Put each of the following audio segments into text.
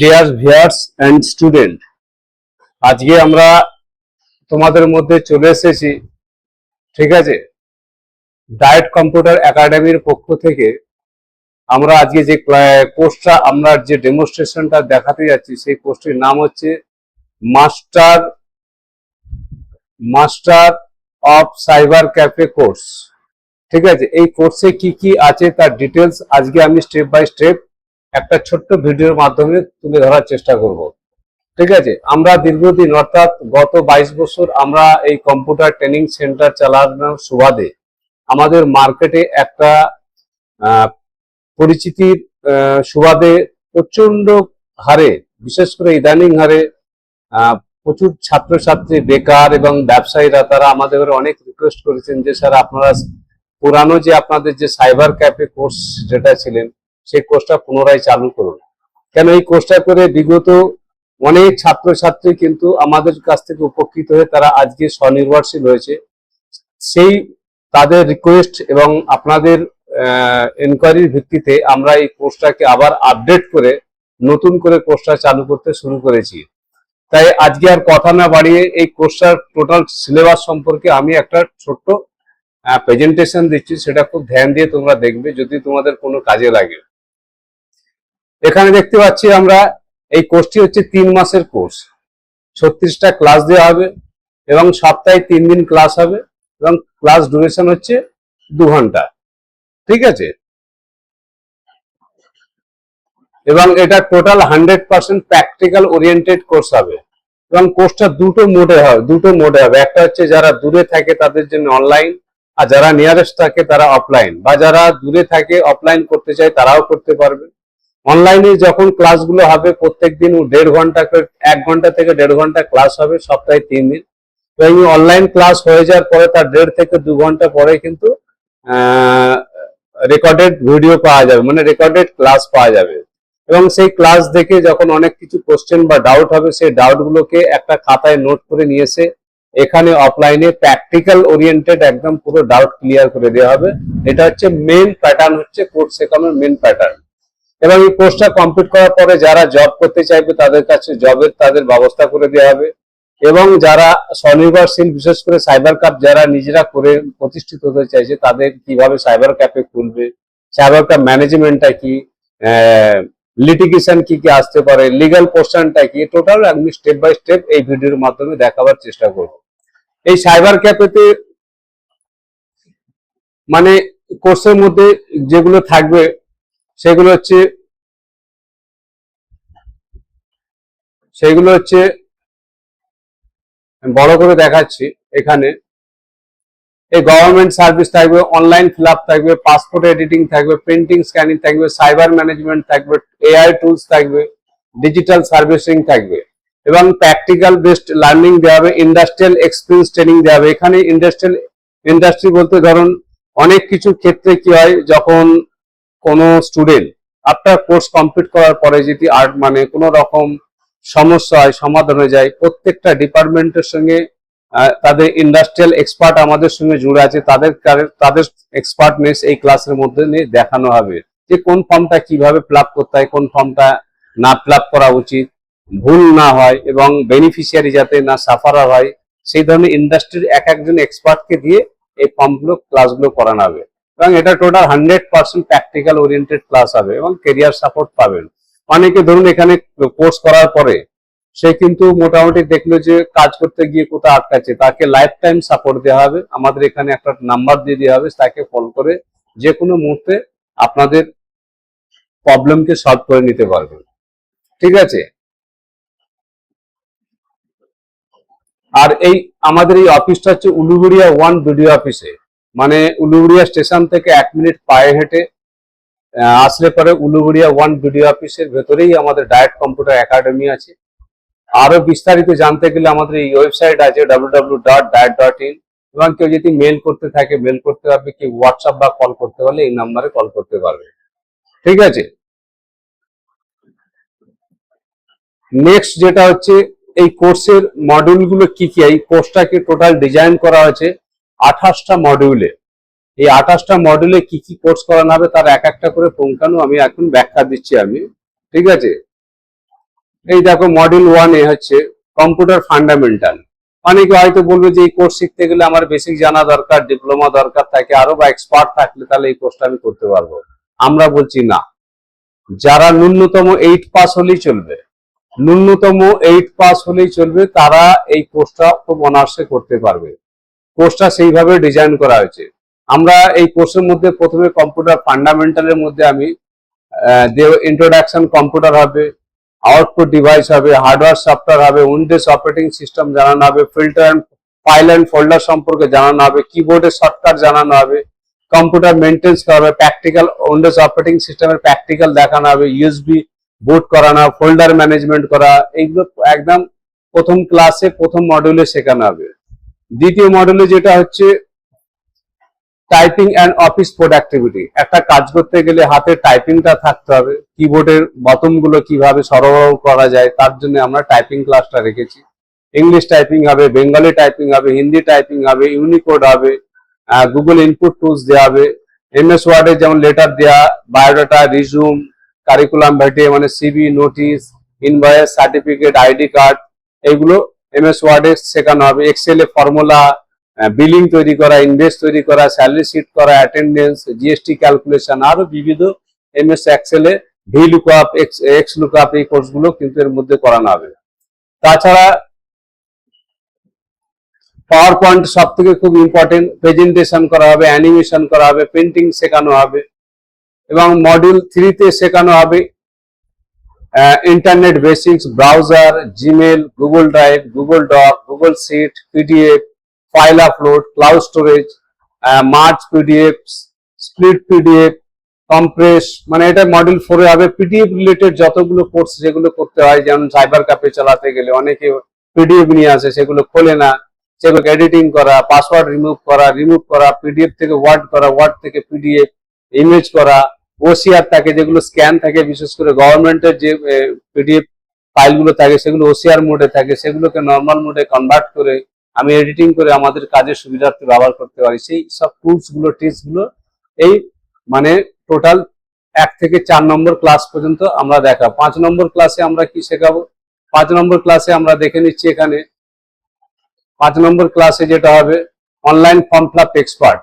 Dear viewers and student, আজকে আমরা তোমাদের মধ্যে চলে এসেছি। ঠিক আছে, ডায়েট কম্পিউটার একাডেমির পক্ষ থেকে আমরা আজকে যে কোর্সটা, আমরা যে ডেমনস্ট্রেশনটা দেখাতে যাচ্ছি, সেই কোর্সটির নাম হচ্ছে master master of cyber cafe course. ঠিক আছে, এই কোর্সে কি কি আছে তার ডিটেলস আজকে আমি স্টেপ বাই স্টেপ একটা ছোট্ট ভিডিওর মাধ্যমে তুলে ধরার চেষ্টা করব। ঠিক আছে, আমরা দীর্ঘদিন অর্থাৎ গত 22 বছর আমরা এই কম্পিউটার ট্রেনিং সেন্টার চালানোর সুবাদে আমাদের মার্কেটে একটা পরিচিতির সুবাদে প্রচন্ড হারে, বিশেষ করে ইদানিং হারে প্রচুর ছাত্রছাত্রী বেকার এবং ব্যবসায়ীরা তারা আমাদের অনেক রিকোয়েস্ট করেছেন যে স্যার আপনারা পুরানো যে আপনাদের যে সাইবার ক্যাফে কোর্স যেটা ছিলেন সেই কোর্সটা পুনরায় চালু করুন। কেন এই কোর্সটা করে বিগত অনেক ছাত্রছাত্রী কিন্তু আমাদের কাছ থেকে উপকৃত হয়ে তারা আজকে স্বনির্ভরশীল হয়েছে। সেই তাদের রিকোয়েস্ট এবং আপনাদের এনকোয়ারির ভিত্তিতে আমরা এই কোর্সটাকে আবার আপডেট করে নতুন করে কোর্সটা চালু করতে শুরু করেছি। তাই আজকে আর কথা না বাড়িয়ে এই কোর্সটার টোটাল সিলেবাস সম্পর্কে আমি একটা ছোট্ট প্রেজেন্টেশন দিচ্ছি, সেটা খুব ধ্যান দিয়ে তোমরা দেখবে যদি তোমাদের কোনো কাজে লাগে। এখানে দেখতে পাচ্ছি আমরা এই কোর্সটি হচ্ছে 3 মাসের কোর্স, 36টা ক্লাস দেওয়া হবে এবং সপ্তাহে 3 দিন ক্লাস হবে এবং ক্লাস ডিউরেশন হচ্ছে 2 ঘন্টা। ঠিক আছে, এবং এটা টোটাল 100% প্র্যাকটিক্যাল ওরিয়েন্টেড কোর্স হবে এবং কোর্সটা দুটো মোডে হবে। একটা হচ্ছে যারা দূরে থাকে তাদের জন্য অনলাইন, আর যারা নিয়ারেস্ট থাকে তারা অফলাইন, বা যারা দূরে থাকে অফলাইন করতে চায় তারাও করতে পারবে। অনলাইনে যখন ক্লাসগুলো হবে প্রত্যেকদিন 1.5 ঘন্টা, 1 ঘন্টা থেকে 1.5 ঘন্টা ক্লাস হবে সপ্তাহে 3 দিন। তো এই অনলাইন ক্লাস হয়ে যাওয়ার পরে তার 1.5 থেকে 2 ঘন্টা পরে কিন্তু রেকর্ডেড ভিডিও পাওয়া যাবে, মানে রেকর্ডেড ক্লাস পাওয়া যাবে। এবং সেই ক্লাস দেখে যখন অনেক কিছু কোশ্চেন বা ডাউট হবে সেই ডাউটগুলোকে একটা খাতায় নোট করে নিয়ে এসে এখানে অফলাইনে প্র্যাকটিক্যাল ওরিয়েন্টেড একদম পুরো ডাউট ক্লিয়ার করে দেওয়া হবে। এটা হচ্ছে মেন প্যাটার্ন, হচ্ছে কোর্স শেখানোর মেন প্যাটার্ন। এবং এই কোর্সটা কমপ্লিট করার পরে যারা জব করতে চাইবে তাদের কাছে জবের তাদের ব্যবস্থা করে দেওয়া হবে। এবং যারা স্বনির্ভরশীল, বিশেষ করে সাইবার ক্যাফে যারা নিজেরা করে প্রতিষ্ঠিত হতে চাইছে তাদের কিভাবে সাইবার ক্যাফে খুলবে, সাইবার ক্যাফে ম্যানেজমেন্টটা কি, লিটিগেশন কি কি আসতে পারে, লিগ্যাল পোর্শনটা কি, টোটাল আমি স্টেপ বাই স্টেপ এই ভিডিওর মাধ্যমে দেখাবার চেষ্টা করব। এই সাইবার ক্যাফেতে মানে কোর্সের মধ্যে যেগুলো থাকবে সেগুলো হচ্ছে বড় করে দেখাচ্ছি। এখানে এই গভর্নমেন্ট সার্ভিস থাকবে, অনলাইন ফিল আপ থাকবে, পাসপোর্ট এডিটিং থাকবে, প্রিন্টিং স্ক্যানিং থাকবে, সাইবার ম্যানেজমেন্ট থাকবে, এআই টুলস থাকবে, ডিজিটাল সার্ভিসিং থাকবে এবং প্র্যাকটিক্যাল বেসড লার্নিং দেওয়া হবে, ইন্ডাস্ট্রিয়াল এক্সপিরিয়েন্স ট্রেনিং দেওয়া হবে। এখানে ইন্ডাস্ট্রি বলতে ধরুন অনেক কিছু ক্ষেত্রে কি হয়, যখন কোনো স্টুডেন্ট আফটার কোর্স কমপ্লিট করার পরে যদি মানে কোনো রকম সমস্যা হয়, সমাধান হয়ে যায়, প্রত্যেকটা ডিপার্টমেন্টের সঙ্গে তাদের ইন্ডাস্ট্রিয়াল এক্সপার্ট আমাদের সঙ্গে জুড়ে আছে, তাদের এক্সপার্টনেস এই ক্লাসের মধ্যে নিয়ে দেখানো হবে যে কোন ফর্মটা কিভাবে ফিল আপ করতে হয়, কোন ফর্মটা না ফিল আপ করা উচিত, ভুল না হয় এবং বেনিফিশিয়ারি যাতে না সাফারার হয়, সেই ধরনের ইন্ডাস্ট্রির একজন এক্সপার্টকে দিয়ে এই ফর্মগুলো ক্লাসগুলো করানো হবে। এবং এটা টোটাল 100% প্র্যাকটিক্যাল ওরিয়েন্টেড ক্লাস হবে এবং কেরিয়ার সাপোর্ট পাবেন। অনেকে ধরুন এখানে কোর্স করার পরে সে কিন্তু মোটামুটি দেখলো যে কাজ করতে গিয়ে কোথাও আটকাচ্ছে, তাকে লাইফ টাইম সাপোর্ট দেওয়া হবে। আমাদের এখানে একটা নাম্বার দিয়ে দেওয়া হবে, তাকে ফোন করে যে কোনো মুহূর্তে আপনাদের প্রবলেমকে সলভ করে নিতে পারবেন। ঠিক আছে, আর এই আমাদের এই অফিসটা হচ্ছে উলুবেড়িয়া 1 বিডিও অফিসে, মানে উলুবেড়িয়া স্টেশন থেকে 1 মিনিট পায়ে হেঁটে আসলে পরে উলুবেড়িয়া 1 বিডিও অফিসের ভেতরেই আমাদের ডায়েট কম্পিউটার একাডেমি আছে। আরো বিস্তারিত জানতে গেলে আমাদের এই ওয়েবসাইট আছে www.diet.in, এবং কেউ যদি মেল করতে থাকে মেল করতে পারবে, কি হোয়াটসঅ্যাপ বা কল করতে পারলে এই নাম্বারে কল করতে পারবে। ঠিক আছে, নেক্সট যেটা হচ্ছে এই কোর্সের মডিউলগুলো কি কি। এই কোর্সটাকে টোটাল ডিজাইন করা হয়েছে 28টা মডিউলে। এই 28টা মডিউলে কি কি কোর্স করানো হবে তার এক একটা করে পুঙ্খানু আমি এখন ব্যাখ্যা দিচ্ছি আমি। ঠিক আছে, এই দেখো মডিউল 1 এ হচ্ছে কম্পিউটার ফান্ডামেন্টাল। অনেকে হয়তো বলবে যে এই কোর্স শিখতে গেলে আমার বেসিক জানা দরকার, ডিপ্লোমা দরকার থাকে আরো, বা এক্সপার্ট থাকলে তাহলে এই কোর্সটা আমি করতে পারবো। আমরা বলছি না, যারা ন্যূনতম 8 পাস হলেই চলবে, ন্যূনতম 8 পাস হলেই চলবে, তারা এই কোর্সটা খুব অনার্সে করতে পারবে। কোর্সটা সেইভাবে ডিজাইন করা হয়েছে। আমরা এই কোর্সের মধ্যে প্রথমে কম্পিউটার ফান্ডামেন্টালের মধ্যে আমি ইন্ট্রোডাকশন কম্পিউটার হবে, আউটপুট ডিভাইস হবে, হার্ডওয়্যার সফটওয়্যার হবে, উইন্ডোজ অপারেটিং সিস্টেম জানানো হবে, filter and file and folder সম্পর্কে জানানো হবে, কিবোর্ডের শর্টকাট জানানো হবে, কম্পিউটার মেনটেন্স করা হবে, প্র্যাকটিক্যাল উইন্ডোজ অপারেটিং সিস্টেমের প্র্যাকটিক্যাল দেখানো হবে, ইউএসবি বুট করানো, ফোল্ডার ম্যানেজমেন্ট করা, এইগুলো একদম প্রথম ক্লাসে প্রথম মডিউলে শেখানো হবে। দ্বিতীয় মডিউলে যেটা হচ্ছে টাইপিং অ্যান্ড অফিস প্রোডাক্টিভিটি। একটা কাজ করতে গেলে হাতে টাইপিংটা থাকতে হবে, কিবোর্ডের বোতামগুলো কিভাবে সরবরাহ করা যায় তার জন্য আমরা টাইপিং ক্লাসটা রেখেছি। ইংলিশ টাইপিং হবে, বেঙ্গলি টাইপিং হবে, হিন্দি টাইপিং হবে, ইউনিকোড হবে, গুগল ইনপুট টুলস দেওয়া হবে, এমএস ওয়ার্ডে যেমন লেটার দেওয়া, বায়োডাটা, রিজুম, কারিকুলাম ভিটাe মানে CV, notice, invoice, certificate, ID card, এগুলো এমএস ওয়ার্ডে শেখানো হবে। এক্সেলে ফর্মুলা, বিলিং তৈরি করা, ইনভয়েস তৈরি করা, স্যালারি শিট করা, অ্যাটেন্ডেন্স, জিএসটি ক্যালকুলেশন, আরো বিবিধ এমএস এক্সেলে ভি লুকআপ, এক্স লুকআপ, এই কোর্সগুলো কিন্তু এর মধ্যে করানো হবে। তাছাড়া পাওয়ার পয়েন্ট সব থেকে খুব ইম্পর্টেন্ট, প্রেজেন্টেশন করা হবে, অ্যানিমেশন করা হবে, প্রিন্টিং শেখানো হবে। এবং মডিউল 3-তে শেখানো হবে internet basics, browser, Gmail, Google Drive, Google Doc, Google Sheet, PDF, file upload, cloud storage, merge PDF, split PDF, compress, মানে এটা মডিউল 4-এ হবে। পিডিএফ রিলেটেড যতগুলো কোর্স যেগুলো করতে হয়, যেমন সাইবার ক্যাফে চালাতে গেলে অনেকে পিডিএফ নিয়ে আসে, সেগুলো খোলে না, সেগুলোকে এডিটিং করা, পাসওয়ার্ড রিমুভ করা, পিডিএফ থেকে ওয়ার্ড করা, ওয়ার্ড থেকে পিডিএফ, ইমেজ করা, ওসিআর থাকে যেগুলো স্ক্যান থাকে, বিশেষ করে গভর্নমেন্টের যে পিডিএফ ফাইলগুলো থাকে সেগুলো ওসিআর মোডে থাকে, সেগুলোকে নর্মাল মোডে কনভার্ট করে আমি এডিটিং করে আমাদের কাজের সুবিধার্থে ব্যবহার করতে পারি। সেই সব টুলস গুলো, টিপস গুলো এই মানে টোটাল 1 থেকে 4 নম্বর ক্লাস পর্যন্ত আমরা দেখাবো। 5 নম্বর ক্লাসে আমরা কি শেখাবো? 5 নম্বর ক্লাসে আমরা দেখে নিচ্ছি এখানে 5 নম্বর ক্লাসে যেটা হবে online form fill up expert.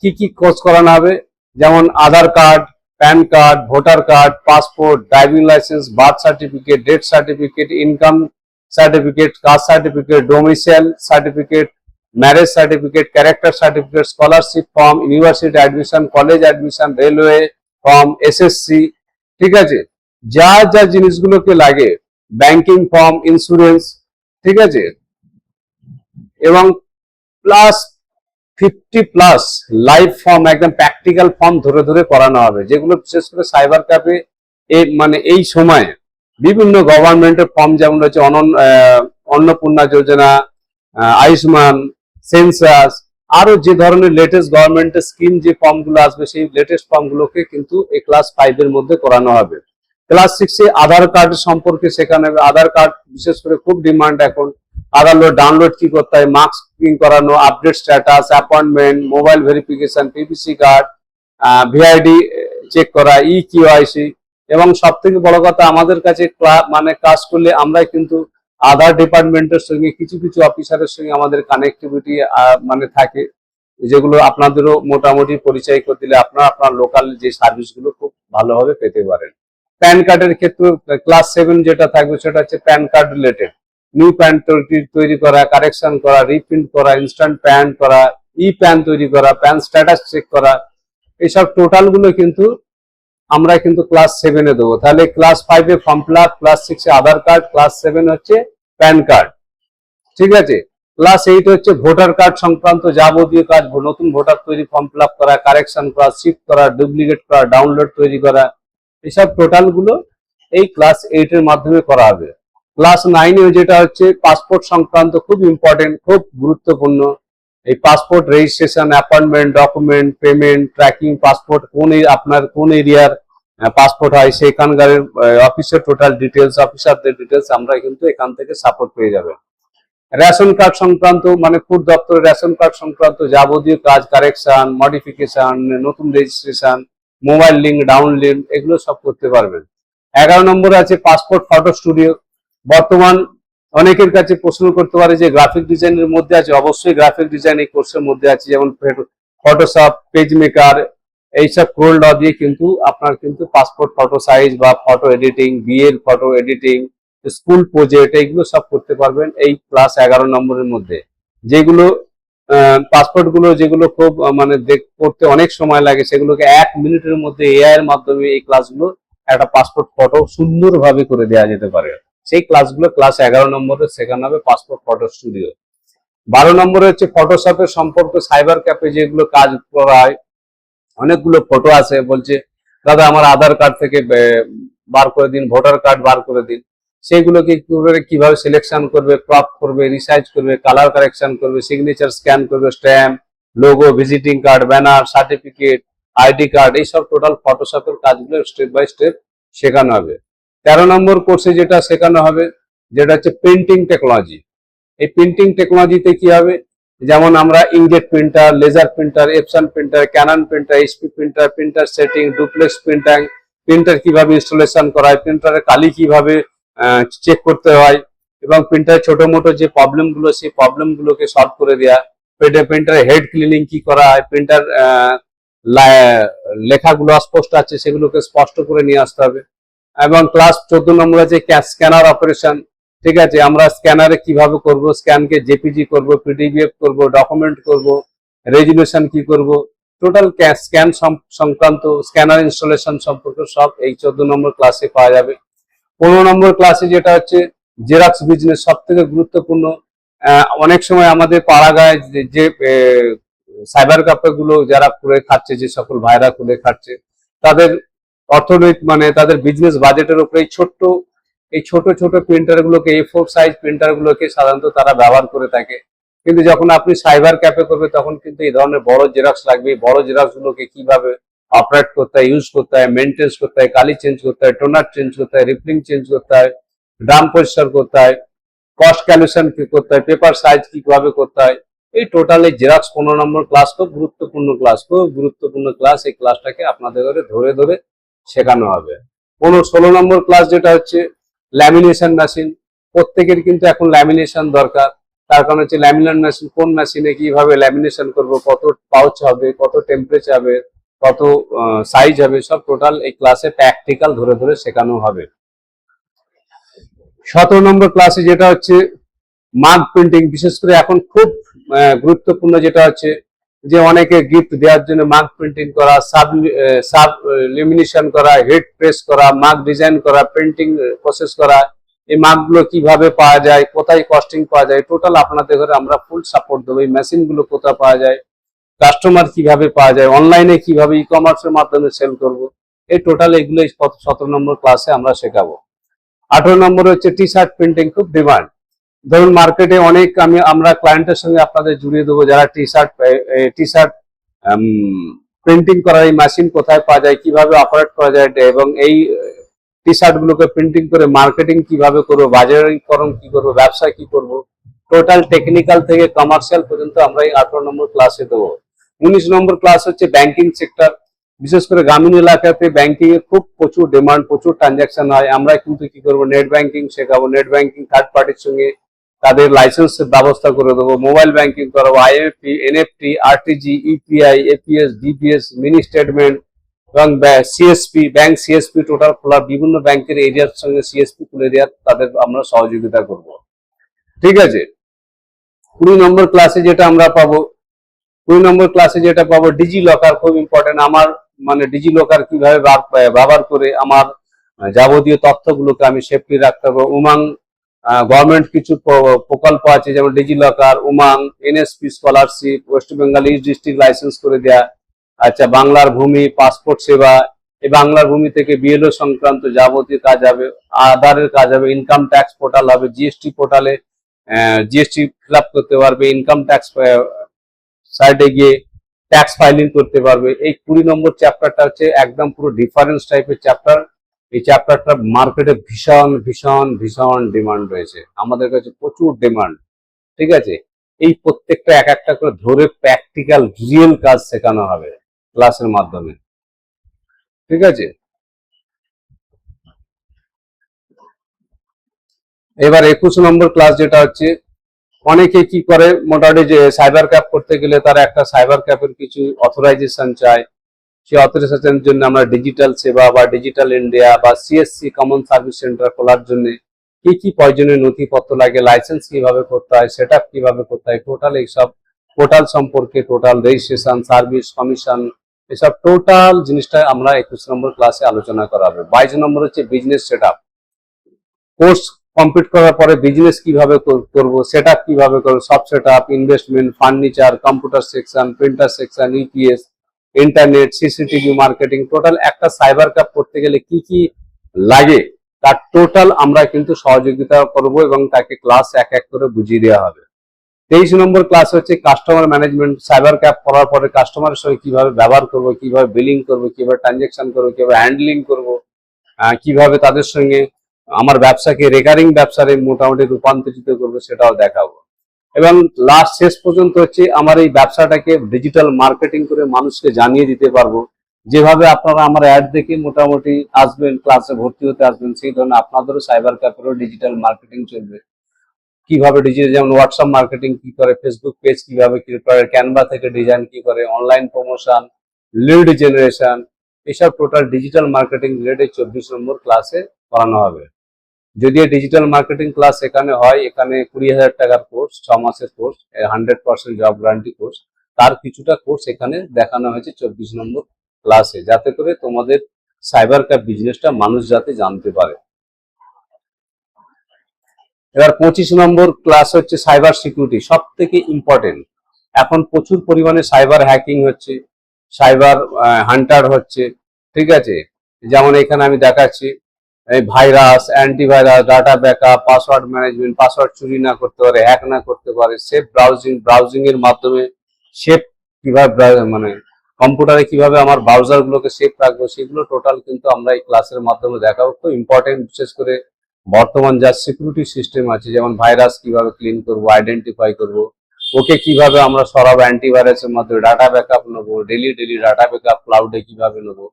কি কি কোর্স করানো হবে? যেমন Aadhaar card, PAN card, voter card, passport, driving licence, birth certificate, death certificate, income certificate, caste certificate, domicile certificate, marriage certificate, character certificate, scholarship form, university admission, college admission, railway form, SSC, ঠিক আছে, যা যা জিনিসগুলোকে লাগে, banking form, insurance, ঠিক আছে, এবং plus 50+ live form, একদম প্র্যাকটিক্যাল ফর্ম ধরে ধরে করানো হবে, যেগুলো বিশেষ করে সাইবার ক্যাফে মানে এই সময়ে বিভিন্ন গভর্নমেন্টের ফর্ম যেমন হচ্ছে অন্নপূর্ণা যোজনা, আয়ুষ্মান, সেন্সাস, আরো যে ধরনের লেটেস্ট গভর্নমেন্টের স্কিম যে ফর্মগুলো আসবে সেই লেটেস্ট ফর্মগুলোকে কিন্তু এই ক্লাস 5 এর মধ্যে করানো হবে। ক্লাস 6-এ আধার কার্ড সম্পর্কে শেখানো হবে। আধার কার্ড বিশেষ করে খুব ডিমান্ড এখন। আধার ডাউনলোড কি করতে হয়, মার্কস প্রিন্ট করানো, update status, appointment, mobile verification, PPC card, VID check করা, ইকিউআইসি, এবং সব থেকে বড় কথা আমাদের কাছে মানে কাজ করলে আমরা কিন্তু আধার ডিপার্টমেন্টের সঙ্গে কিছু কিছু অফিসারের সঙ্গে আমাদের কানেক্টিভিটি মানে থাকে, যেগুলো আপনাদেরও মোটামুটি পরিচয় করে দিলে আপনারা আপনার লোকাল যে সার্ভিসগুলো খুব ভালোভাবে পেতে পারেন। প্যান কার্ডের ক্ষেত্রে ক্লাস 7 যেটা থাকবে সেটা হচ্ছে pan card related, new pan তৈরি করা, কারেকশন করা, রিপ্রিন্ট করা, ইনস্ট্যান্ট প্যান করা, ই প্যান তৈরি করা, প্যান স্ট্যাটাস চেক করা, এইসব টোটাল গুলো কিন্তু আমরা কিন্তু ক্লাস 7-এ দেবো। তাহলে ক্লাস 5-এ ফর্ম ফিল আপ, ক্লাস 6-এ আধার কার্ড, ক্লাস 7 হচ্ছে প্যান কার্ড, ঠিক আছে। ক্লাস 8 হচ্ছে ভোটার কার্ড সংক্রান্ত যাবতীয় কাজ, নতুন ভোটার তৈরি, ফর্ম ফিল আপ করা, কারেকশন করা, শিফট করা, ডুপ্লিকেট করা, ডাউনলোড তৈরি করা, এইসব টোটাল গুলো এই ক্লাস 8-এর মাধ্যমে করা হবে। ক্লাস 9-এ যেটা হচ্ছে পাসপোর্ট সংক্রান্ত, খুব ইম্পর্টেন্ট, খুব গুরুত্বপূর্ণ, এই passport registration, appointment, document, payment, tracking, passport আপনার কোন এরিয়ার পাসপোর্ট হয় সেখানকার অফিসের টোটাল ডিটেলস, অফিসারদের ডিটেলস আমরা কিন্তু এখান থেকে সাপোর্ট পেয়ে যাবেন। রেশন কার্ড সংক্রান্ত মানে ফুড দপ্তরের রেশন কার্ড সংক্রান্ত যাবতীয় কাজ, কারেকশন, মডিফিকেশন, নতুন registration, mobile link, down link, এগুলো সব করতে পারবেন। 11 নম্বরে আছে পাসপোর্ট ফটো স্টুডিও, বর্তমান অনেকের কাছে প্রশ্ন করতে পারে যে গ্রাফিক ডিজাইনের মধ্যে আছে, অবশ্যই গ্রাফিক ডিজাইন এই কোর্সের মধ্যে আছে, যেমন ফটোশপ, পেজ মেকার, এইসব কোর ল দিয়ে কিন্তু আপনার কিন্তু পাসপোর্ট ফটো সাইজ বা ফটো এডিটিং, বিয়ের ফটো এডিটিং, স্কুল প্রজেক্ট, এইগুলো সব করতে পারবেন এই ক্লাস 11 নম্বরের মধ্যে। যেগুলো পাসপোর্ট গুলো যেগুলো খুব মানে করতে অনেক সময় লাগে, সেগুলোকে 1 মিনিটের মধ্যে এআই এর মাধ্যমে এই ক্লাসগুলো একটা পাসপোর্ট ফটো সুন্দরভাবে করে দেওয়া যেতে পারে। সেই ক্লাসগুলো ক্লাস 11 নম্বরে শেখানো হবে পাসপোর্ট ফটো স্টুডিও। 12 নম্বরে হচ্ছে ফটোশপের সম্পর্ক সাইবার ক্যাফে যেগুলো কাজ করা হয়। অনেকগুলো ফটো আছে, বলছে দাদা আমার আধার কার্ড থেকে বার করে দিন, ভোটার কার্ড বার করে দিন। সেগুলোকে কিভাবে সিলেকশন করবে, ক্রপ করবে, রিসাইজ করবে, কালার কারেকশন করবে, সিগনেচার স্ক্যান করবে, stamp, logo, visiting card, banner, certificate, ID card, এইসব টোটাল ফটোশপের কাজগুলো স্টেপ বাই স্টেপ শেখানো হবে। 13 নম্বর কোর্সে যেটা শেখানো হবে যেটা হচ্ছে প্রিন্টিং টেকনোলজি। এই প্রিন্টিং টেকনোলজিতে কি হবে, যেমন আমরা inkjet printer, laser printer, Epson printer, Canon printer, HP printer, printer setting, duplex printer, printer কিভাবে ইনস্টলেশন করা হয়, প্রিন্টারের কালি কিভাবে চেক করতে হয়, এবং প্রিন্টারের ছোট মোটো যে প্রবলেম গুলো সেই প্রবলেম গুলোকে সলভ করে দেওয়া, প্রিন্টারের হেড ক্লিনিং কি করা হয়, প্রিন্টার লেখাগুলো অস্পষ্ট আছে সেগুলোকে স্পষ্ট করে নিয়ে আসতে হবে। এবং ক্লাস 14 নম্বর আছে স্ক্যানার অপারেশন। ঠিক আছে, আমরা স্ক্যানারে কিভাবে করব, স্ক্যানকে জেপিজি করব, পিডিএফ করব, ডকুমেন্ট করব, রেজুলেশন কি করব, টোটাল স্ক্যান সংক্রান্ত স্ক্যানার ইনস্টলেশন সম্পর্কে সব এই 14 নম্বর ক্লাসে পাওয়া যাবে। 15 নম্বর ক্লাসে যেটা হচ্ছে জেরক্স বিজনেস, সব থেকে গুরুত্বপূর্ণ। অনেক সময় আমাদের পাড়াগায় যে সাইবার ক্যাফে গুলো যারা করে খাচ্ছে, যে সকল ভাইরা করে খাচ্ছে, তাদের অর্থনৈতিক মানে তাদের বিজনেস বাজেটের উপরে এই ছোট ছোট প্রিন্টার গুলোকে, A4 সাইজ প্রিন্টার গুলোকে সাধারণত তারা ব্যবহার করে থাকে। কিন্তু যখন আপনি সাইবার ক্যাফে করবে তখন কিন্তু এই ধরনের বড় জেরক্স লাগবে। বড় জেরক্স গুলোকে কিভাবে অপারেট করতে হয়, ইউজ করতে হয়, মেনটেন্স করতে হয়, কালি চেঞ্জ করতে হয়, টোনার চেঞ্জ করতে হয়, রিফিলিং চেঞ্জ করতে হয়, ড্রাম পরিষ্কার করতে হয়, কস্ট ক্যালকুলেশন কি করতে হয়, পেপার সাইজ কিভাবে করতে হয়, এই টোটাল এই জেরক্স 15 নম্বর ক্লাস খুব গুরুত্বপূর্ণ ক্লাস, খুব গুরুত্বপূর্ণ ক্লাস। এই ক্লাসটাকে আপনাদের ধরে ধরে শেখানো হবে। 16 নম্বর ক্লাস যেটা হচ্ছে ল্যামিনেশন মেশিন। প্রত্যেকের কিন্তু এখন ল্যামিনেশন দরকার। তার কারণ হচ্ছে ল্যামিনেশন মেশিন, কোন মেশিনে কিভাবে ল্যামিনেশন করব, কত পাউচ হবে, কত টেম্পারেচার হবে, কত সাইজ হবে, সব টোটাল এই ক্লাসে প্র্যাকটিক্যাল ধরে ধরে শেখানো হবে। 17 নম্বর ক্লাসে যেটা হচ্ছে মার্ক প্রিন্টিং, বিশেষ করে এখন খুব গুরুত্বপূর্ণ যেটা হচ্ছে যে অনেকে গিফট দেওয়ার জন্য মার্ক প্রিন্টিং করা, সাব লেমিনেশন করা, হেড প্রেস করা, মার্ক ডিজাইন করা, প্রিন্টিং প্রসেস করা, এই মার্ক গুলো কিভাবে পাওয়া যায়, কোথায় কস্টিং পাওয়া যায়, টোটাল আপনাদের ঘরে আমরা ফুল সাপোর্ট দেবো। এই মেশিন গুলো কোথায় পাওয়া যায়, কাস্টমার কিভাবে পাওয়া যায়, অনলাইনে কিভাবে ই কমার্সের মাধ্যমে সেল করব, এই টোটাল এগুলো 17 নম্বর ক্লাসে আমরা শেখাবো। 18 নম্বর হচ্ছে টি শার্ট প্রিন্টিং, খুব ডিমান্ড। ধরুন মার্কেটে অনেক আমরা ক্লায়েন্টের সঙ্গে আপনাদের জুড়িয়ে দেবো, যারা টি শার্ট প্রিন্টিং করার এই মেশিন কোথায় পাওয়া যায়, কিভাবে অপারেট করা যায়, এবং এই টি শার্ট গুলোকে প্রিন্টিং করে মার্কেটিং কিভাবে করবো, বাজারীকরণ কি করবো, ব্যবসা কি করবো, টোটাল টেকনিক্যাল থেকে কমার্শিয়াল পর্যন্ত আমরা এই 18 নম্বর ক্লাসে দেবো। 19 নম্বর ক্লাস হচ্ছে ব্যাংকিং সেক্টর। বিশেষ করে গ্রামীণ এলাকাতে ব্যাংকিং এ খুব প্রচুর ডিমান্ড, প্রচুর ট্রানজাকশন হয়। আমরা কিন্তু কি করবো, নেট ব্যাংকিং শেখাবো, নেট ব্যাংকিং থার্ড পার্টির সঙ্গে তাদের লাইসেন্সের ব্যবস্থা করে দেবো, মোবাইল ব্যাংকিং করাবো, IMP, NFT, RTG, UPI, APS, DPS, mini statement, এবং সিএসপি, ব্যাংক সিএসপি টোটাল খোলা, বিভিন্ন ব্যাংকের এরিয়ার সঙ্গে সিএসপি খুলে দেওয়ার তাদের আমরা সহযোগিতা করব। ঠিক আছে। 20 নম্বর ক্লাসে যেটা আমরা পাবো, 20 নম্বর ক্লাসে যেটা পাবো ডিজি লকার, খুব ইম্পর্টেন্ট। আমার মানে ডিজি লকার কিভাবে ব্যবহার করে আমার যাবতীয় তথ্যগুলোকে আমি সেফটি রাখতে পারবো। উমাং গভর্নমেন্ট কিছু প্রকল্প আছে, যেমন DigiLocker, Umang, NSP scholarship, West Bengal east district license করে দেয়া। আচ্ছা, বাংলার ভূমি, পাসপোর্ট সেবা, এই বাংলার ভূমি থেকে বিএলও সংক্রান্ত যাবতীয় কাজ হবে, আধারের কাজ হবে, ইনকাম ট্যাক্স পোর্টাল হবে, জিএসটি পোর্টালে জিএসটি ফিল আপ করতে পারবে, ইনকাম ট্যাক্স সাইডে গিয়ে ট্যাক্স ফাইলিং করতে পারবে। এই 20 নম্বর চ্যাপ্টারটা হচ্ছে একদম পুরো ডিফারেন্স টাইপের চ্যাপ্টার। এই চ্যাপ্টারটা মার্কেটে ভীষণ ভীষণ ভীষণ ডিমান্ড রয়েছে, আমাদের কাছে প্রচুর ডিমান্ড। ঠিক আছে, এই প্রত্যেকটা এক একটা করে ধরে প্র্যাকটিক্যাল রিয়েল কাজ শেখানো হবে ক্লাসের মাধ্যমে। ঠিক আছে। এবার 21 নম্বর ক্লাস যেটা হচ্ছে, অনেকে কি করে মোটামুটি যে সাইবার ক্যাফ করতে গেলে তারা একটা সাইবার ক্যাফের কিছু অথরাইজেশন চায়। সেই অথরাইজেশনের জন্য আমরা ডিজিটাল সেবা বা ডিজিটাল ইন্ডিয়া বা সিএসসি কমন সার্ভিস সেন্টার খোলার জন্য কি কি প্রয়োজনীয় নথিপত্র লাগে, লাইসেন্স কিভাবে করতে হয়, সেট আপ কিভাবে করতে হয়, টোটাল এইসব পোর্টাল সম্পর্কে, টোটাল রেজিস্ট্রেশন, সার্ভিস, কমিশন, এসব টোটাল জিনিসটা আমরা 21 নম্বর ক্লাসে আলোচনা করা হবে। 22 নম্বর হচ্ছে business set up. Course complete করার পরে বিজনেস কিভাবে করব, সেট আপ কিভাবে করবো, সব set up, investment, furniture, computer section, printer section, EPS, internet, CCTV, marketing, total একটা সাইবার ক্যাফ করতে গেলে কি কি লাগে তার টোটাল আমরা কিন্তু সহযোগিতা করব এবং তাকে ক্লাস এক এক করে বুঝিয়ে দেওয়া হবে। 23 নম্বর ক্লাস হচ্ছে কাস্টমার ম্যানেজমেন্ট। সাইবার ক্যাফ করার পরে কাস্টমারের সঙ্গে কিভাবে ব্যবহার করব, কিভাবে বিলিং করব, কিভাবে ট্রানজেকশন করবো, কিভাবে হ্যান্ডলিং করব, কিভাবে তাদের সঙ্গে আমার ব্যবসাকে রেকারিং ব্যবসারে মোটামুটি রূপান্তরিত করবো, সেটাও দেখাবো। এবং লাস্ট শেষ পর্যন্ত হচ্ছে আমার এই ব্যবসাটাকে ডিজিটাল মার্কেটিং করে মানুষকে জানিয়ে দিতে পারবো। যেভাবে আপনারা আমার অ্যাড দেখে মোটামুটি আসবেন, ক্লাসে ভর্তি হতে আসবেন, সেই ধরনের আপনাদেরও সাইবার ক্যাফেরও ডিজিটাল মার্কেটিং চলবে। কিভাবে ডিজিটাল, যেমন হোয়াটসঅ্যাপ মার্কেটিং কি করে, ফেসবুক পেজ কিভাবে ক্রিয়েট করে, ক্যানভা থেকে ডিজাইন কি করে, অনলাইন প্রমোশন, লিড জেনারেশন, এসব টোটাল ডিজিটাল মার্কেটিং রিলেটেড 24 নম্বর ক্লাসে করানো হবে। যদি ডিজিটাল মার্কেটিং ক্লাস এখানে হয়, এখানে 20,000 টাকার কোর্স, 6 মাসের কোর্স, 100% জব গ্যারান্টি কোর্স, তার কিছুটা কোর্স এখানে দেখানো হয়েছে 24 নম্বর ক্লাসে, যাতে করে তোমাদের সাইবার ক্যাফ বিজনেসটা মানুষ যাতে জানতে পারে। এবার 25 নম্বর ক্লাস হচ্ছে সাইবার সিকিউরিটি, সব থেকে ইম্পর্টেন্ট। এখন প্রচুর পরিমাণে সাইবার হ্যাকিং হচ্ছে, সাইবার হান্টার হচ্ছে, ঠিক আছে। যেমন এখানে আমি দেখাচ্ছি, এই virus, antivirus, data backup, password management, password চুরি না করতে পারে, হ্যাক না করতে পারে, সেফ ব্রাউজিং, ব্রাউজিং এর মাধ্যমে সেফ কিভাবে মানে কম্পিউটারে কিভাবে আমার ব্রাউজার গুলোকে সেফ রাখবো, সেগুলো টোটাল কিন্তু আমরা এই ক্লাসের মাধ্যমে দেখাবো। খুব ইম্পর্টেন্ট, বিশেষ করে বর্তমান যা সিকিউরিটি সিস্টেম আছে, যেমন ভাইরাস কিভাবে ক্লিন করব, আইডেন্টিফাই করব, ওকে কিভাবে আমরা সরাবো, অ্যান্টিভাইরাসের মাধ্যমে ডাটা ব্যাকআপ নেবো, ডেলি ডাটা ব্যাকআপ ক্লাউডে কিভাবে নেবো,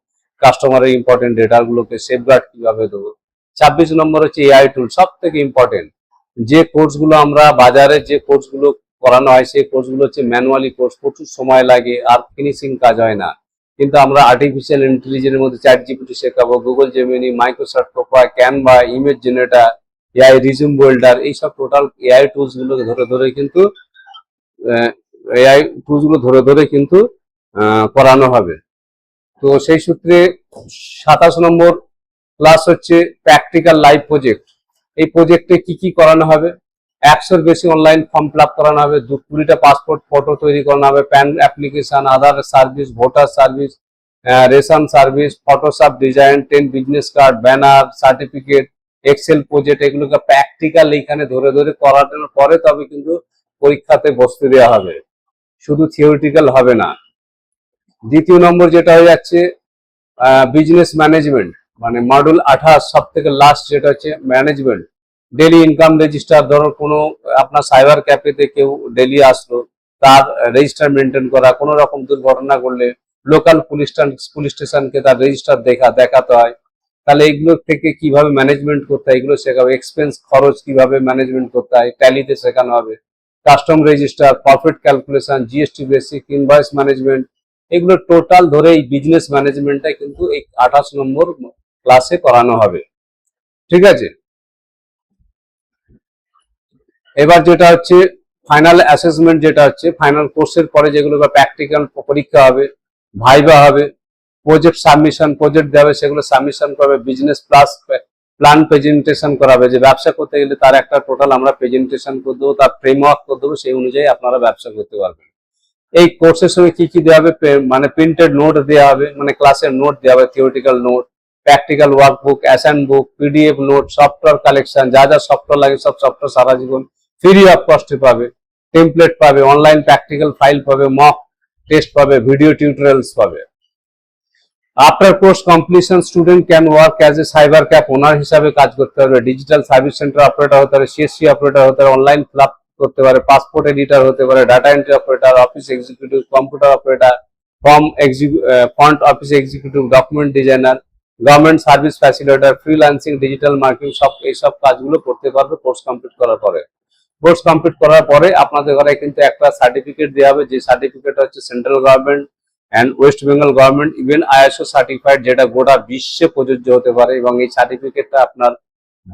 কাস্টমারের ইম্পর্টেন্ট ডেটা গুলোকে সেফগার্ড কিভাবে দেবো। 26 নম্বর হচ্ছে এআই টুল, সব থেকে ইম্পর্টেন্ট। যে কোর্সগুলো আমরা বাজারে যে কোর্সগুলো করানো হয়, সেই কোর্সগুলো হচ্ছে ম্যানুয়ালি কোর্স, প্রচুর সময় লাগে আর ফিনিশিং কাজ হয় না। কিন্তু আমরা আর্টিফিশিয়াল ইন্টেলিজেন্সের মধ্যে চ্যাট জিপিটি শেখাবো, Google Gemini, Microsoft Copa, Canva, image generator, AI resume builder, এইসব টোটাল এআই টুলস গুলোকে ধরে ধরে কিন্তু এআই টুলস গুলো ধরে ধরে কিন্তু করানো হবে। তো সেই সূত্রে 27 নম্বর ক্লাস হচ্ছে প্র্যাকটিক্যাল লাইভ প্রজেক্ট। এই প্রজেক্টে কি কি করানো হবে, 100-র বেশি অনলাইন ফর্ম ফিল আপ করানো হবে, 20টা পাসপোর্ট ফটো তৈরি করানো হবে, PAN application, Aadhaar service, voter service, ration service, Photoshop design, 10 business card, banner, certificate, Excel project, এগুলোকে প্র্যাকটিক্যাল এখানে ধরে ধরে করানোর পরে তবে কিন্তু পরীক্ষাতে বসতে দেওয়া হবে, শুধু থিওরিটিক্যাল হবে না। দ্বিতীয় নম্বর যেটা হয়ে যাচ্ছে বিজনেস ম্যানেজমেন্ট, মানে মডিউল 28, সব থেকে লাস্ট যেটা হচ্ছে ম্যানেজমেন্ট। ডেলি ইনকাম রেজিস্টার, ধরো কোনো আপনার সাইবার ক্যাফেতে কেউ ডেলি আসলো, তার রেজিস্টার মেনটেন করা, কোনো রকম দুর্ঘটনা করলে লোকাল পুলিশ স্টেশনকে তার রেজিস্টার দেখাতে হয়, তাহলে এগুলো থেকে কিভাবে ম্যানেজমেন্ট করতে হয় এগুলো শেখাবে। এক্সপেন্স, খরচ কিভাবে ম্যানেজমেন্ট করতে হয় ট্যালিতে শেখানো হবে। Custom register, profit calculation, GST basic, invoice management, এগুলো টোটাল ধরে এই বিজনেস ম্যানেজমেন্টটা কিন্তু এই 28 নম্বর ক্লাসে করানো হবে, ঠিক আছে। এবার যেটা হচ্ছে ফাইনাল অ্যাসেসমেন্ট, যেটা হচ্ছে ফাইনাল কোর্সের পরে যেগুলো প্র্যাকটিক্যাল পরীক্ষা হবে, ভাইবা হবে, প্রজেক্ট সাবমিশন, প্রজেক্ট দেবে, সেগুলো সাবমিশন করবে, বিজনেস প্ল্যান প্রেজেন্টেশন করাবে। যে ব্যবসা করতে গেলে তার একটা টোটাল আমরা প্রেজেন্টেশন করে দেবো, তার ফ্রেমওয়ার্ক করে দেবো, সেই অনুযায়ী আপনারা ব্যবসা করতে পারবেন। এই কোর্সের সঙ্গে কি কি দেওয়া হবে, মানে প্রিন্টেড নোট দেওয়া হবে, মানে ক্লাসের নোট দেওয়া হবে, theoretical note, practical workbook, assign book, PDF note, software collection, যা যা সফটওয়্যার লাগে সব সফটওয়্যার সারা জীবন ফ্রি অফ কস্টে পাবে, টেমপ্লেট পাবে, অনলাইন প্র্যাকটিক্যাল ফাইল পাবে, মক টেস্ট পাবে, ভিডিও টিউটোরিয়ালস পাবে। After course completion student can work as a cyber cafe owner হিসাবে কাজ করতে পারবে, ডিজিটাল সার্ভিস সেন্টার অপারেটর হতে পারে, সিএসসি অপারেটর হতে পারে, অনলাইন ফিল করতে পারে, পাসপোর্ট এডিটর হতে পারে, data entry operator, office executive, computer operator, font office executive, document designer, government service facilitator, freelancing, digital marketing, সব এইসব কাজগুলো করতে পারবে কোর্স কমপ্লিট করার পরে। কোর্স কমপ্লিট করার পরে আপনাদের ঘরে কিন্তু একটা সার্টিফিকেট দেওয়া হবে, যে সার্টিফিকেট হচ্ছে central government and West Bengal government even ISO certified, যেটা গোটা বিশ্বে প্রযোজ্য হতে পারে। এবং এই সার্টিফিকেটটা আপনার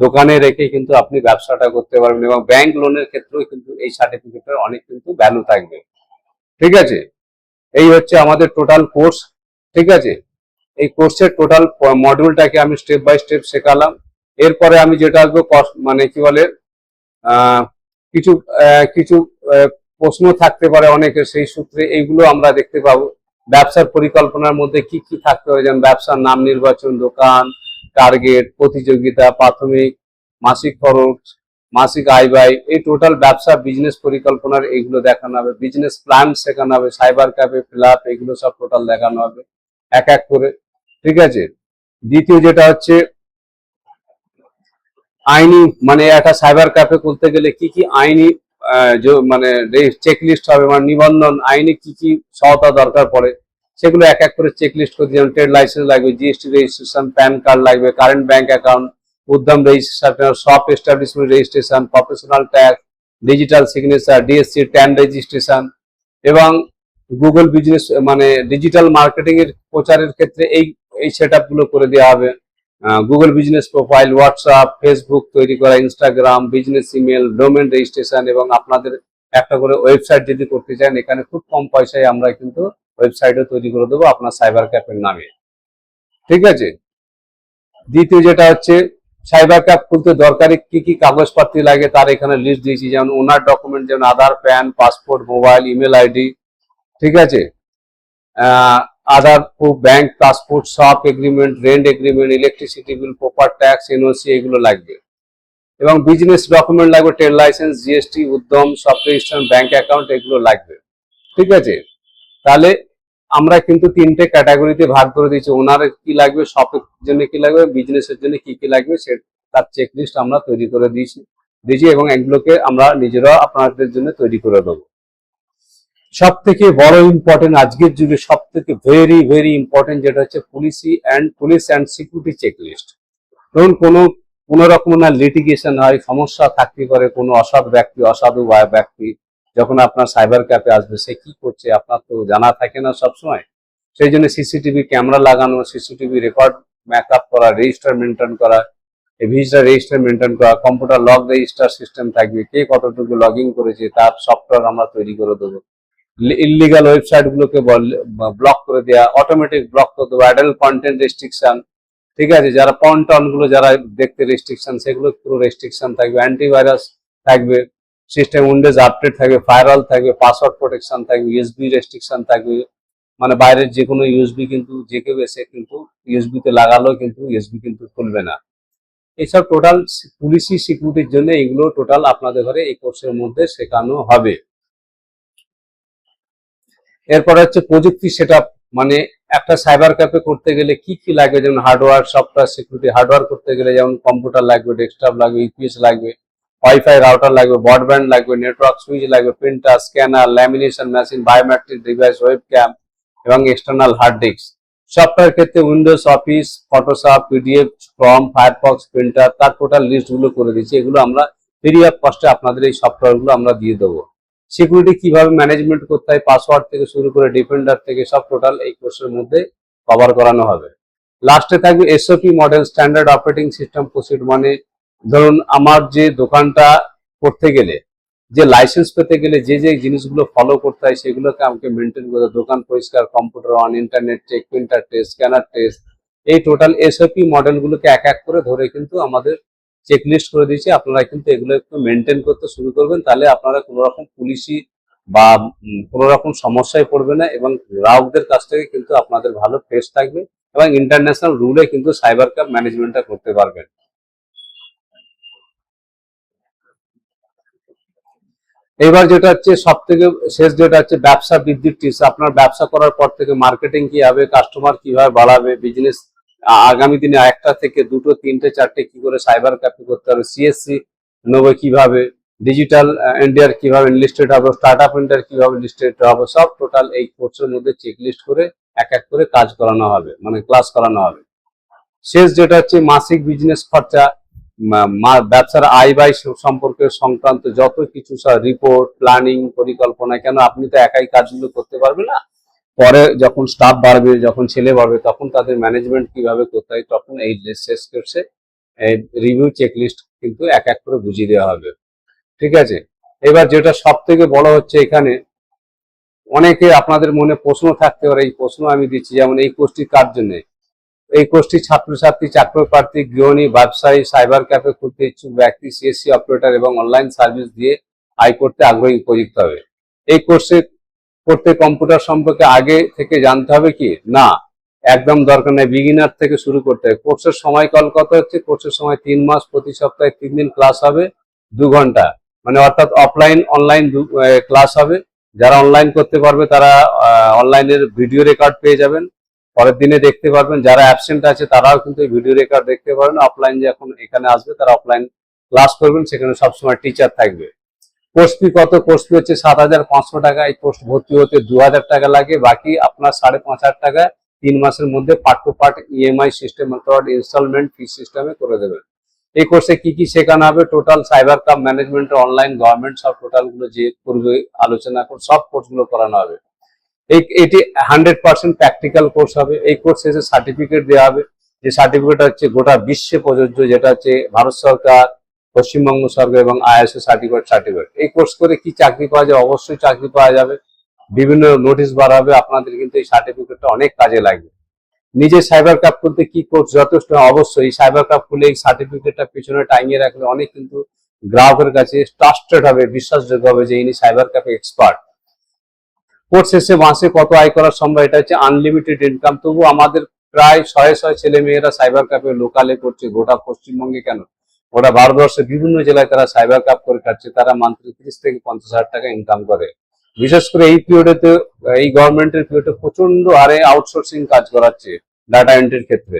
দোকানে রেখে কিন্তু আপনি ব্যবসাটা করতে পারবেন, এবং ব্যাংক লোনের ক্ষেত্রেও কিন্তু এই সার্টিফিকেটের অনেক কিন্তু ভ্যালু থাকবে। ঠিক আছে, এই হচ্ছে আমাদের টোটাল কোর্স। ঠিক আছে, এই কোর্সের টোটাল মডিউলটাকে আমি স্টেপ বাই স্টেপ শেখালাম। এরপরে আমি যেটা আসবো মানে কি বলে কিছু কিছু প্রশ্ন থাকতে পারে অনেকের, সেই সূত্রে এইগুলো আমরা দেখতে পাবো। ব্যবসার পরিকল্পনার মধ্যে কি কি থাকতে হবে, যেমন ব্যবসার নাম নির্বাচন, দোকান, টার্গেট, প্রতিযোগিতা, প্রাথমিক, মাসিক খরচ, মাসিক আয় ব্যয়, এই টোটাল ব্যবসা বিজনেস পরিকল্পনার এইগুলো দেখানো হবে। বিজনেস প্ল্যান শেখানো হবে, সাইবার ক্যাফে, ফিল-আপ, এগুলো সব টোটাল দেখানো হবে এক এক করে। ঠিক আছে, দ্বিতীয় যেটা হচ্ছে আইনি, মানে একটা সাইবার ক্যাফে খুলতে গেলে কি কি আইনি মানে চেকলিস্ট হবে, মানে নিবন্ধন আইনি কি কি সহায়তা দরকার পড়ে সেগুলো এক এক করে চেকলিস্ট করতে, যেমন ট্রেড লাইসেন্স লাগবে, জিএসটি রেজিস্ট্রেশন, প্যান কার্ড লাগবে, কারেন্ট ব্যাংক অ্যাকাউন্ট, উদ্যম registration, shop establishment registration, professional tax, digital signature, DSC, tan registration, এবং গুগল বিজনেস মানে ডিজিটাল মার্কেটিং এর প্রচারের ক্ষেত্রে এই এই সেট আপ গুলো করে দেওয়া হবে। Google business profile, WhatsApp, Facebook তৈরি করা, Instagram, business email, domain registration, এবং আপনাদের একটা করে ওয়েবসাইট যদি করতে চান, এখানে খুব কম পয়সায় আমরা কিন্তু ওয়েবসাইটও তৈরি করে দেবো আপনার সাইবার ক্যাফের নামে। ঠিক আছে, দ্বিতীয় যেটা হচ্ছে সাইবার ক্যাফ খুলতে দরকারি কি কি কাগজপত্র লাগে তার এখানে লিস্ট দিয়েছি, যেমন ওনার ডকুমেন্ট, যেমন Aadhaar, PAN, passport, mobile, email ID. ঠিক আছে, Aadhaar proof, bank passport, shop agreement, rent agreement, electricity bill, proper tax, NOC, এগুলো লাগবে। এবং বিজনেস ডকুমেন্ট লাগবে, trade licence, GST, Udyam, shop registration, bank account, এগুলো লাগবে। ঠিক আছে, তাহলে আমরা কিন্তু তিনটে ক্যাটাগরিতে ভাগ করে দিয়েছি, ওনারের কি লাগবে, শপের জন্য কি লাগবে, বিজনেসের জন্য কি কি লাগবে, সে তার চেকলিস্ট আমরা তৈরি করে দিয়েছি এবং এগুলোকে আমরা নিজেরা আপনাদের জন্য তৈরি করে দেবো। সব থেকে বড় ইম্পর্টেন্ট আজকের যুগে, সব থেকে ভেরি ভেরি ইম্পর্টেন্ট যেটা হচ্ছে পুলিশ অ্যান্ড সিকিউরিটি চেকলিস্ট। ধরুন কোনো রকম না লিটিগেশন হয়, সমস্যা থাকতে পারে, কোনো অসৎ ব্যক্তি, অসাধু ব্যক্তি যখন আপনার সাইবার ক্যাফে আসবে, সে কি করছে আপনার তো জানা থাকে না সবসময়। সেই জন্য সিসিটিভি ক্যামেরা লাগানো, সিসিটিভি রেকর্ড ব্যাকআপ করা, রেজিস্টার মেনটেন করা, ভিজিটার রেজিস্টার মেনটেন করা, কম্পিউটার লগ রেজিস্টার সিস্টেম থাকবে, কে কতটুকু লগ ইন করেছে তার সফটওয়্যার আমরা তৈরি করে দেবো। ইলিগাল ওয়েবসাইট গুলোকে ব্লক করে দেওয়া, অটোমেটিক ব্লক করে দেবো, অ্যাডাল্ট কন্টেন্ট রেস্ট্রিকশন। ঠিক আছে, যারা পর্ন গুলো যারা দেখতে রেস্ট্রিকশন, সেগুলো পুরো রেস্ট্রিকশন থাকবে, অ্যান্টিভাইরাস থাকবে, সিস্টেম উইন্ডোজ আপডেট থাকবে, ফায়ারওয়াল থাকবে, পাসওয়ার্ড প্রোটেকশন থাকবে, ইউএসবি রেস্ট্রিকশন থাকবে, মানে বাইরের যে কোনো ইউএসবি কিন্তু যে কেউ এসে কিন্তু ইউএসবি তে লাগালেও কিন্তু ইউএসবি কিন্তু খুলবে না। এইসব টোটাল পুলিশি সিকিউরিটির জন্য এগুলো টোটাল আপনাদের ঘরে এই কোর্সের মধ্যে শেখানো হবে। এরপর হচ্ছে প্রযুক্তি সেটআপ, মানে একটা সাইবার ক্যাফে করতে গেলে কি কি লাগবে, যেমন হার্ডওয়্যার, সফটওয়্যার সিকিউরিটি। হার্ডওয়্যার করতে গেলে যেমন কম্পিউটার লাগবে, ডেস্কটপ লাগবে, ইউপিএস লাগবে, ওয়াইফাই রাউটার লাগবে, ব্রডব্যান্ড লাগবে, নেটওয়ার্ক সুইচ লাগবে, printer, scanner, lamination machine, biometric device, webcam, এবং এক্সটার্নাল হার্ড ডিস্ক। সফটওয়্যার ক্ষেত্রে উইন্ডোজ, অফিস, ফটোশপ, পিডিএফ, ক্রম, ফায়ারফক্স, প্রিন্টার, তার টোটাল লিস্ট গুলো করে দিচ্ছি। এগুলো আমরা ফ্রি অফ কস্টে আপনাদের এই সফটওয়্যার গুলো আমরা দিয়ে দেবো। সিকিউরিটি কিভাবে ম্যানেজমেন্ট করতে হয়, পাসওয়ার্ড থেকে শুরু করে ডিফেন্ডার থেকে সব টোটাল এই কোর্সের মধ্যে কভার করানো হবে। লাস্টে থাকবে SOP model, standard operating system proceed, মানে ধরুন আমার যে দোকানটা করতে গেলে, যে লাইসেন্স পেতে গেলে যে যে জিনিসগুলো ফলো করতে হয় সেগুলোকে আমাকে মেনটেন করতে, দোকান পরিষ্কার, computer on, internet check, printer test, scanner test, এই টোটাল এসওপি মডেলগুলোকে এক এক করে ধরে কিন্তু আমাদের চেকলিস্ট করে দিয়েছি। আপনারা কিন্তু এগুলো একটু মেনটেন করতে শুরু করবেন, তাহলে আপনারা কোনো রকম পুলিশি বা কোনো রকম সমস্যায় পড়বে না, এবং গ্রাহকদের কাছ থেকে কিন্তু আপনাদের ভালো ফেস থাকবে, এবং ইন্টারন্যাশনাল রুলে কিন্তু সাইবার ক্রাইম ম্যানেজমেন্টটা করতে পারবেন। এবার যেটা হচ্ছে সব থেকে শেষ, যেটা হচ্ছে ব্যবসা বৃদ্ধির টিপস। আপনার ব্যবসা করার পর থেকে মার্কেটিং কি হবে, কাস্টমার কিভাবে বাড়াবে, বিজনেস আগামী দিনে একটা থেকে দুটো, তিনটে, চারটে কি করে সাইবার ক্যাফে করতে হবে, সিএসসি নেবে কিভাবে, ডিজিটাল ইন্ডিয়ার কিভাবে লিস্টেড হবে, স্টার্ট আপ ইন্ডিয়ার কিভাবে লিস্টেড হবে, সব টোটাল এই কোর্সের মধ্যে চেক লিস্ট করে এক এক করে কাজ করানো হবে, মানে ক্লাস করানো হবে। শেষ যেটা হচ্ছে মাসিক বিজনেস খরচা, ব্যবসার আয় ব্যয় সম্পর্কে সংক্রান্ত যত কিছু রিপোর্ট, প্ল্যানিং, পরিকল্পনা। কেন আপনি তো একাই কাজগুলো করতে পারবেন না, পরে যখন স্টাফ বাড়বে, যখন ছেলে বাড়বে, তখন তাদের ম্যানেজমেন্ট কিভাবে করতে হয়, তখন এই শেষ কোর্সে রিভিউ চেকলিস্ট কিন্তু এক এক করে বুঝিয়ে দেওয়া হবে। ঠিক আছে, এবার যেটা সব থেকে বড় হচ্ছে, এখানে অনেকে আপনাদের মনে প্রশ্ন থাকতে পারে, এই প্রশ্ন আমি দিচ্ছি। যেমন এই কোর্সটি কার জন্য? এই কোর্সটি ছাত্রছাত্রী, চাকরি প্রার্থী, গৃহিণী, ব্যবসায়ী, সাইবার ক্যাফে খুলতে ইচ্ছুক ব্যক্তি, সিএসসি অপারেটর এবং অনলাইন সার্ভিস দিয়ে আয় করতে আগ্রহী, উপযুক্ত হবে। এই কোর্সে করতে কম্পিউটার সম্পর্কে আগে থেকে জানতে হবে কি? না, একদম দরকার নেই। বিগিনার থেকে শুরু করতে হবে। কোর্সের সময়কাল কত হচ্ছে? কোর্সের সময় 3 মাস, প্রতি সপ্তাহে 3 দিন ক্লাস হবে, 2 ঘন্টা, মানে অর্থাৎ অফলাইন অনলাইন ক্লাস হবে। যারা অনলাইন করতে পারবে তারা অনলাইনের ভিডিও রেকর্ড পেয়ে যাবেন, পরের দিনে দেখতে পারবেন। যারা অ্যাবসেন্ট আছে তারাও কিন্তু ভিডিও রেকর্ড দেখতে পারবেন। অফলাইন যখন এখানে আসবে তারা অফলাইন ক্লাস করবেন, সেখানে সবসময় টিচার থাকবে। কোর্স ফি কত? কোর্স ফি হচ্ছে 7,500 টাকা। এই কোর্স ভর্তি হতে 2,000 টাকা লাগে, বাকি আপনার 5,500 টাকা 3 মাসের মধ্যে part to part EMI system অর্থাৎ ইনস্টলমেন্ট ফি সিস্টেমে করে দেবেন। এই কোর্সে কি কি শেখানো হবে? Total cyber crime management, online, government, সব টোটাল গুলো যে পূর্বে আলোচনা করে সব কোর্সগুলো করানো হবে। এটি 100% প্র্যাকটিক্যাল কোর্স হবে। এই কোর্স শেষে সার্টিফিকেট দেওয়া হবে, যে সার্টিফিকেট হচ্ছে গোটা বিশ্বে প্রযোজ্য, যেটা হচ্ছে ভারত সরকার, পশ্চিমবঙ্গ সরকার এবং আইএসও সার্টিফিকেট। এই কোর্স করে কি চাকরি পাওয়া যায়? অবশ্যই চাকরি পাওয়া যাবে। বিভিন্ন নোটিশ বার হবে, আপনাদের কিন্তু এই সার্টিফিকেটটা অনেক কাজে লাগবে। নিজে সাইবার ক্যাফ খুলতে কি কোর্স যথেষ্ট? অবশ্যই সাইবার ক্যাফ খুলে এই সার্টিফিকেটটা পিছনে টাঙিয়ে রাখলে অনেক কিন্তু গ্রাহকের কাছে ট্রাস্টেড হবে, বিশ্বাসযোগ্য হবে যে ইনি সাইবার ক্যাফে এক্সপার্ট। কোর্স শেষে মাসে কত আয় করা সম্ভব? এটা হচ্ছে আনলিমিটেড ইনকাম। তবু আমাদের প্রায় 100 ছেলে মেয়েরা সাইবার ক্যাফে লোকালে করছে, গোটা পশ্চিমবঙ্গে কেন, গোটা ভারতবর্ষের বিভিন্ন জেলায় তারা সাইবার ক্যাফ করে খাচ্ছে। তারা মান্থলি 30 থেকে 50,000 টাকা ইনকাম করে। বিশেষ করে এই পিরিয়ডে, এই গভর্নমেন্টের পিরিয়ডে প্রচন্ড হারে আউটসোর্সিং কাজ করাচ্ছে ডাটা এন্ট্রির ক্ষেত্রে।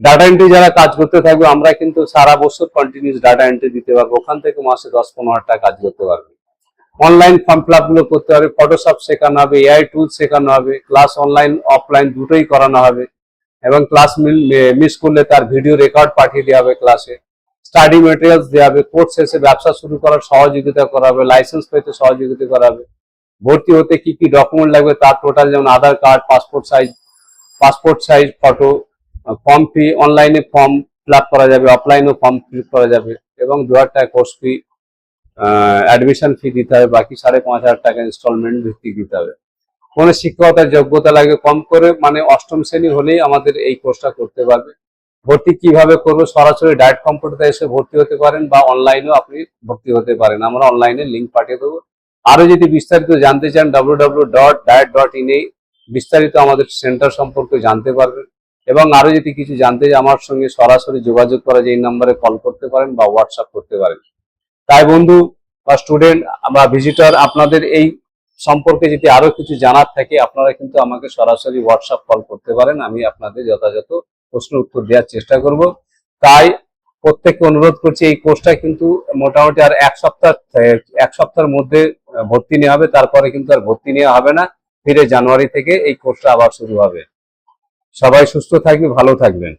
ডাটা এন্ট্রি যারা কাজ করতে থাকবে, আমরা কিন্তু সারা বছর কন্টিনিউস ডাটা এন্ট্রি দিতে পারবো, ওখান থেকে মাসে 10-15,000 টাকা কাজ করতে পারবে। অনলাইন ফর্ম ফিল আপ গুলো করতে হবে, ফটোশপ শেখানো হবে, এআই টুলস শেখানো হবে, ক্লাস অনলাইন অফলাইন দুটোই করানো হবে, এবং ক্লাস মিস করলে তার ভিডিও রেকর্ড পাঠিয়ে দেওয়া হবে ক্লাসে। স্টাডি মেটেরিয়ালস দেওয়া হবে। কোর্স শেষে ব্যবসা শুরু করার সহযোগিতা করা হবে, লাইসেন্স পেতে সহযোগিতা করা হবে। ভর্তি হতে কি কি ডকুমেন্ট লাগবে তার টোটাল, যেমন Aadhaar card, passport size photo, form fee, অনলাইনে ফর্ম ফিল আপ করা যাবে, অফলাইনেও ফর্ম ফিল করা যাবে, এবং 2,000 টাকা কোর্স ফি অ্যাডমিশন ফি দিতে হবে, বাকি 5,500 টাকা ইনস্টলমেন্ট ভিত্তিক দিতে হবে। কোন শিক্ষকতার যোগ্যতা লাগে? কম করে মানে 8ম শ্রেণী হলেই আমাদের এই কোর্সটা করতে পারবে। ভর্তি কিভাবে করবো? সরাসরি ডাইরেক্ট কম্পিউটারে এসে ভর্তি হতে পারেন, বা অনলাইনেও আপনি ভর্তি হতে পারেন। আমরা অনলাইনে লিঙ্ক পাঠিয়ে দেবো। আরো যদি বিস্তারিত জানতে চান, www.diet.in এই বিস্তারিত আমাদের সেন্টার সম্পর্কে জানতে পারবেন। এবং আরো যদি কিছু জানতে চান, আমার সঙ্গে সরাসরি যোগাযোগ করা, যে এই নাম্বারে কল করতে পারেন বা হোয়াটসঅ্যাপ করতে পারেন। তাই বন্ধু বা স্টুডেন্ট বা ভিজিটর, আপনাদের এই সম্পর্কে যদি আরো কিছু জানার থাকে, আপনারা কিন্তু আমাকে সরাসরি হোয়াটসঅ্যাপ কল করতে পারেন। আমি আপনাদের যথাযথ প্রশ্ন উত্তর দেওয়ার চেষ্টা করব। তাই প্রত্যেককে অনুরোধ করছি, এই কোর্সটা কিন্তু মোটামুটি আর এক সপ্তাহের মধ্যে ভর্তি নেওয়া হবে। তারপরে কিন্তু আর ভর্তি নেওয়া হবে না, ফিরে জানুয়ারি থেকে এই কোর্সটা আবার শুরু হবে। সবাই সুস্থ থাকবে, ভালো থাকবেন।